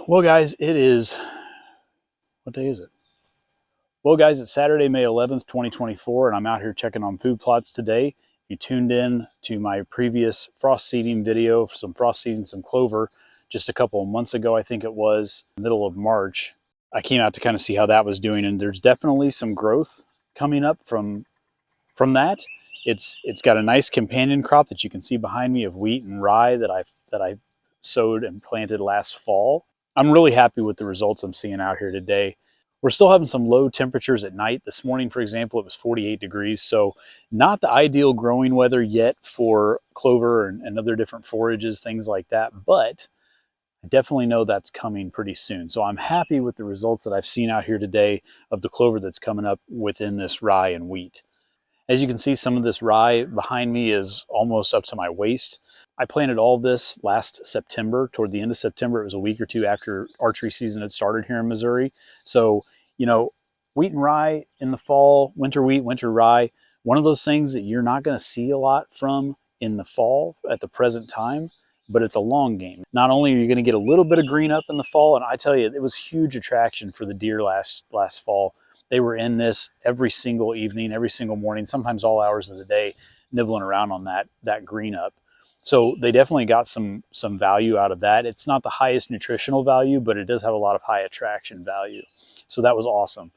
Well, guys, what day is it? Well, guys, it's Saturday, May 11th, 2024, and I'm out here checking on food plots today. You tuned in to my previous frost seeding video for some frost seeding, some clover, just a couple of months ago, I think it was, middle of March. I came out to kind of see how that was doing, and there's definitely some growth coming up from that. It's got a nice companion crop that you can see behind me of wheat and rye that I sowed and planted last fall. I'm really happy with the results I'm seeing out here today. We're still having some low temperatures at night. This morning, for example, it was 48 degrees, so not the ideal growing weather yet for clover and other different forages, things like that, but I definitely know that's coming pretty soon. So I'm happy with the results that I've seen out here today of the clover that's coming up within this rye and wheat. As you can see, some of this rye behind me is almost up to my waist. I planted all of this last September, toward the end of September. It was a week or two after archery season had started here in Missouri. So, wheat and rye in the fall, winter wheat, winter rye, one of those things that you're not going to see a lot from in the fall at the present time, but it's a long game. Not only are you going to get a little bit of green up in the fall, and I tell you, it was huge attraction for the deer last fall. They were in this every single evening, every single morning, sometimes all hours of the day, nibbling around on that green up. So they definitely got some value out of that. It's not the highest nutritional value, but it does have a lot of high attraction value. So that was awesome.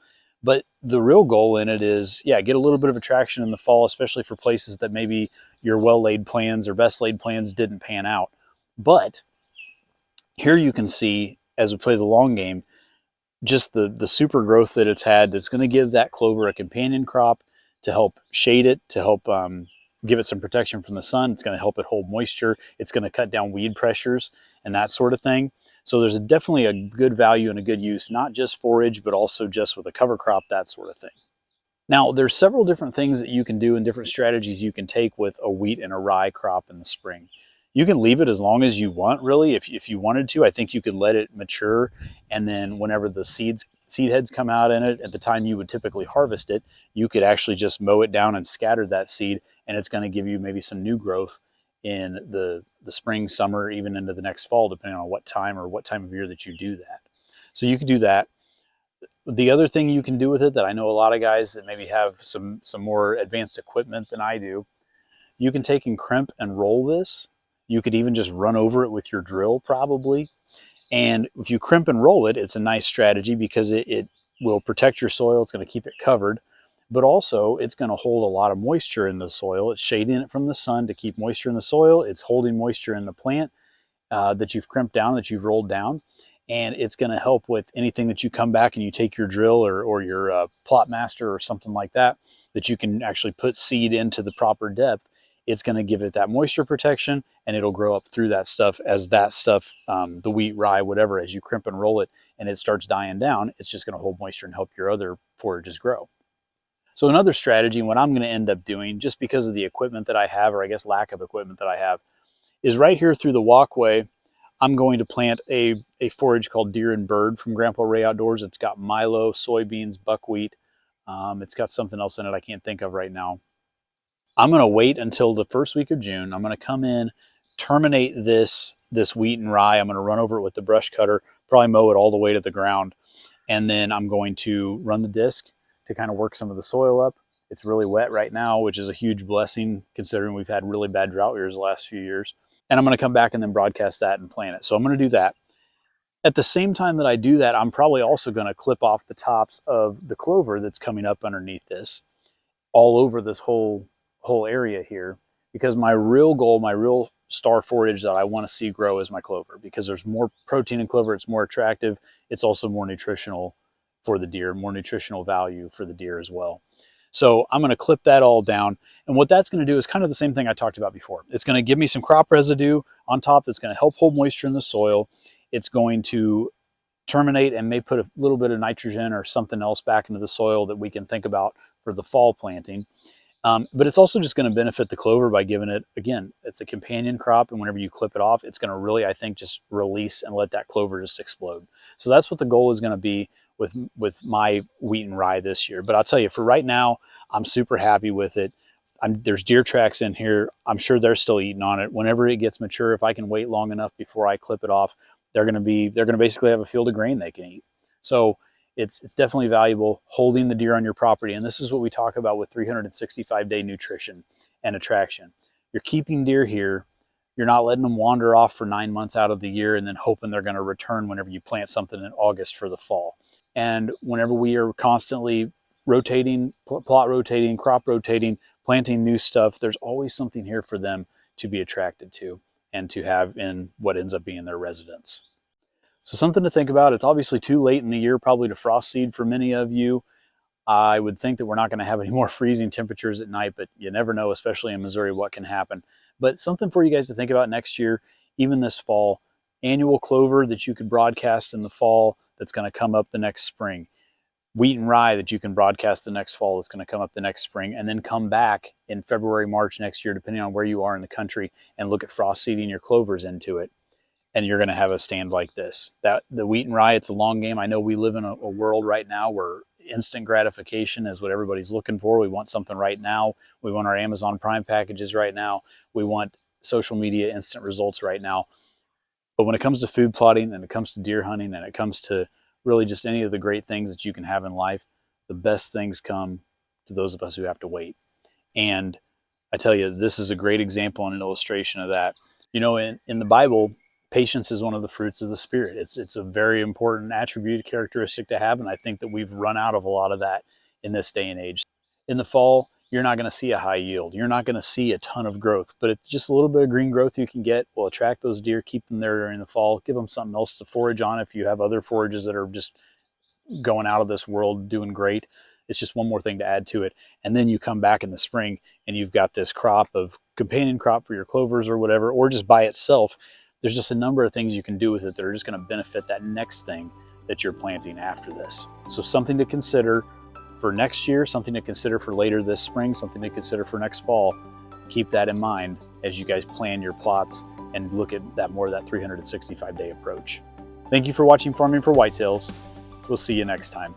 But the real goal in it is, yeah, get a little bit of attraction in the fall, especially for places that maybe your well-laid plans or best laid plans didn't pan out. But here you can see, as we play the long game, just the super growth that it's had that's going to give that clover a companion crop to help shade it, to help give it some protection from the sun. It's going to help it hold moisture. It's going to cut down weed pressures and that sort of thing. So there's definitely a good value and a good use, not just forage, but also just with a cover crop, that sort of thing. Now, there's several different things that you can do and different strategies you can take with a wheat and a rye crop in the spring. You can leave it as long as you want, really. If you wanted to, I think you could let it mature, and then whenever the seed heads come out in it, at the time you would typically harvest it, you could actually just mow it down and scatter that seed, and it's going to give you maybe some new growth in the spring, summer, even into the next fall, depending on what time of year that you do that. So you could do that. The other thing you can do with it that I know a lot of guys that maybe have some more advanced equipment than I do, you can take and crimp and roll this. You could even just run over it with your drill probably. And if you crimp and roll it, it's a nice strategy because it will protect your soil. It's going to keep it covered, but also it's going to hold a lot of moisture in the soil. It's shading it from the sun to keep moisture in the soil. It's holding moisture in the plant that you've crimped down, that you've rolled down. And it's going to help with anything that you come back and you take your drill or your plot master or something like that you can actually put seed into the proper depth. It's going to give it that moisture protection, and it'll grow up through that stuff as that stuff, the wheat, rye, whatever, as you crimp and roll it and it starts dying down, it's just going to hold moisture and help your other forages grow. So another strategy, and what I'm going to end up doing, just because of the equipment that I have, or I guess lack of equipment that I have, is right here through the walkway, I'm going to plant a forage called Deer and Bird from Grandpa Ray Outdoors. It's got milo, soybeans, buckwheat. It's got something else in it I can't think of right now. I'm going to wait until the first week of June. I'm going to come in, terminate this wheat and rye. I'm going to run over it with the brush cutter, probably mow it all the way to the ground. And then I'm going to run the disc to kind of work some of the soil up. It's really wet right now, which is a huge blessing considering we've had really bad drought years the last few years. And I'm going to come back and then broadcast that and plant it. So I'm going to do that. At the same time that I do that, I'm probably also going to clip off the tops of the clover that's coming up underneath this, all over this whole area here, because my real goal, my real star forage that I want to see grow is my clover, because there's more protein in clover. It's more attractive. It's also more nutritional for the deer, more nutritional value for the deer as well. So I'm going to clip that all down. And what that's going to do is kind of the same thing I talked about before. It's going to give me some crop residue on top that's going to help hold moisture in the soil. It's going to terminate and may put a little bit of nitrogen or something else back into the soil that we can think about for the fall planting. But it's also just going to benefit the clover by giving it, again, it's a companion crop, and whenever you clip it off, it's going to really, I think, just release and let that clover just explode. So that's what the goal is going to be with my wheat and rye this year. But I'll tell you, for right now, I'm super happy with it. There's deer tracks in here. I'm sure they're still eating on it. Whenever it gets mature, if I can wait long enough before I clip it off, they're going to basically have a field of grain they can eat. So it's definitely valuable holding the deer on your property. And this is what we talk about with 365-day nutrition and attraction. You're keeping deer here. You're not letting them wander off for 9 months out of the year and then hoping they're going to return whenever you plant something in August for the fall. And whenever we are constantly rotating, plot rotating, crop rotating, planting new stuff, there's always something here for them to be attracted to and to have in what ends up being their residence. So something to think about. It's obviously too late in the year probably to frost seed for many of you. I would think that we're not going to have any more freezing temperatures at night, but you never know, especially in Missouri, what can happen. But something for you guys to think about next year, even this fall. Annual clover that you could broadcast in the fall that's going to come up the next spring. Wheat and rye that you can broadcast the next fall that's going to come up the next spring, and then come back in February, March next year, depending on where you are in the country, and look at frost seeding your clovers into it. And you're going to have a stand like this. That the wheat and rye, it's a long game. I know we live in a world right now where instant gratification is what everybody's looking for. We want something right now. We want our Amazon Prime packages right now. We want social media instant results right now. But when it comes to food plotting, and it comes to deer hunting, and it comes to really just any of the great things that you can have in life, the best things come to those of us who have to wait. And I tell you, this is a great example and an illustration of that. You know, in the Bible, patience is one of the fruits of the Spirit. It's a very important attribute, characteristic to have, and I think that we've run out of a lot of that in this day and age. In the fall, you're not going to see a high yield. You're not going to see a ton of growth, but it's just a little bit of green growth you can get will attract those deer, keep them there during the fall, give them something else to forage on if you have other forages that are just going out of this world, doing great. It's just one more thing to add to it. And then you come back in the spring and you've got this crop of companion crop for your clovers or whatever, or just by itself. There's just a number of things you can do with it that are just going to benefit that next thing that you're planting after this. So something to consider for next year, something to consider for later this spring, something to consider for next fall. Keep that in mind as you guys plan your plots and look at that more of that 365-day approach. Thank you for watching Farming for Whitetails. We'll see you next time.